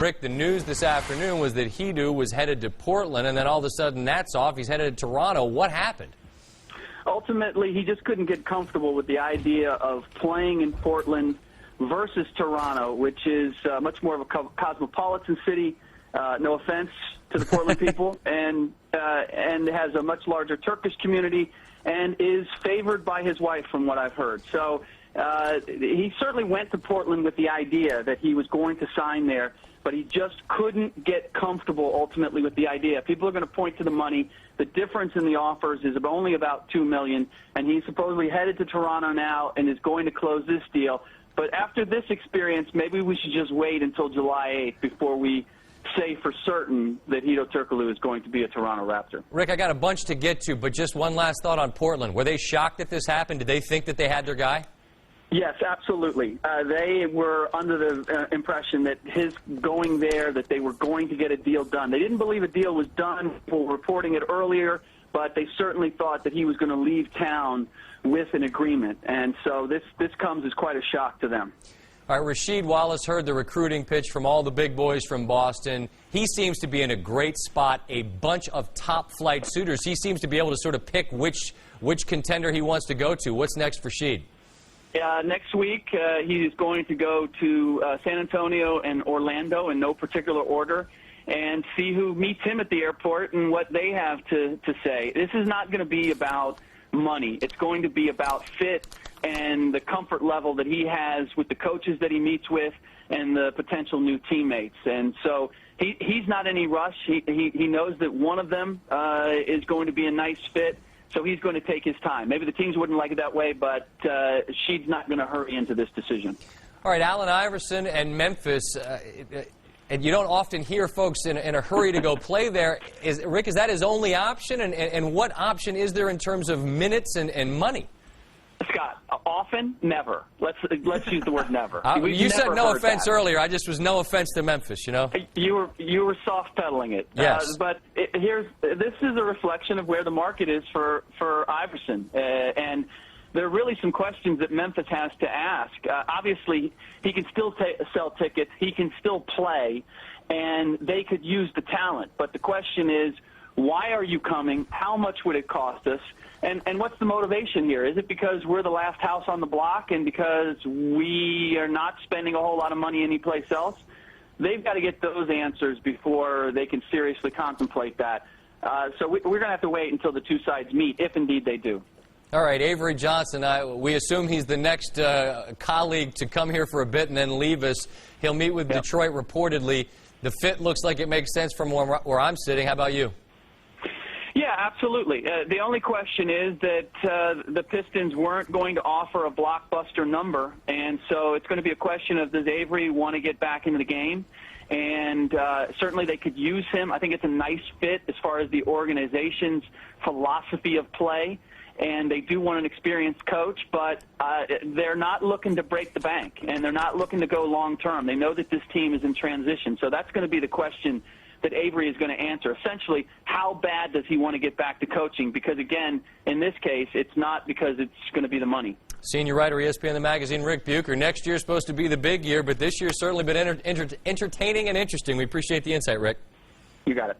Rick, the news this afternoon was that Hedo was headed to Portland, and then all of a sudden that's off. He's headed to Toronto. What happened? Ultimately, he just couldn't get comfortable with the idea of playing in Portland versus Toronto, which is much more of a cosmopolitan city. No offense to the Portland people, and has a much larger Turkish community, and is favored by his wife, from what I've heard. So he certainly went to Portland with the idea that he was going to sign there, but he just couldn't get comfortable ultimately with the idea. People are going to point to the money. The difference in the offers is only about $2 million, and he's supposedly headed to Toronto now and is going to close this deal. But after this experience, maybe we should just wait until July 8th before we say for certain that Hedo Turkoglu is going to be a Toronto Raptor. Rick, I got a bunch to get to, but just one last thought on Portland. Were they shocked that this happened? Did they think that they had their guy? Yes, absolutely. They were under the impression that his going there, that they were going to get a deal done. They didn't believe a deal was done. People were reporting it earlier, but they certainly thought that he was going to leave town with an agreement. And so this comes as quite a shock to them. All right, Rasheed Wallace heard the recruiting pitch from all the big boys from Boston. He seems to be in a great spot, a bunch of top-flight suitors. He seems to be able to sort of pick which contender he wants to go to. What's next for Sheed? Next week, he is going to go to San Antonio and Orlando in no particular order and see who meets him at the airport and what they have to say. This is not going to be about money. It's going to be about fit and the comfort level that he has with the coaches that he meets with and the potential new teammates. And so he's not in any rush. He knows that one of them is going to be a nice fit. So he's going to take his time. Maybe the teams wouldn't like it that way, but Sheed's not going to hurry into this decision. All right, Allen Iverson and Memphis, and you don't often hear folks in a hurry to go play there. Rick, is that his only option? And what option is there in terms of minutes and money? Scott, often, never. Let's use the word never. You said no offense earlier. I just was no offense to Memphis, you know? You were soft-pedaling it. Yes. But this is a reflection of where the market is for Iverson. And there are really some questions that Memphis has to ask. Obviously, he can still sell tickets. He can still play. And they could use the talent. But the question is, why are you coming? How much would it cost us? And what's the motivation here? Is it because we're the last house on the block and because we are not spending a whole lot of money anyplace else? They've got to get those answers before they can seriously contemplate that. So we're going to have to wait until the two sides meet, if indeed they do. All right, Avery Johnson, we assume he's the next colleague to come here for a bit and then leave us. He'll meet with Detroit reportedly. The fit looks like it makes sense from where I'm sitting. How about you? Yeah, absolutely. The only question is that the Pistons weren't going to offer a blockbuster number, and so it's going to be a question of does Avery want to get back into the game? And certainly they could use him. I think it's a nice fit as far as the organization's philosophy of play, and they do want an experienced coach, but they're not looking to break the bank, and they're not looking to go long-term. They know that this team is in transition, so that's going to be the question that Avery is going to answer. Essentially, how bad does he want to get back to coaching? Because, again, in this case, it's not because it's going to be the money. Senior writer, ESPN The Magazine, Rick Bucher. Next year is supposed to be the big year, but this year's certainly been entertaining and interesting. We appreciate the insight, Rick. You got it.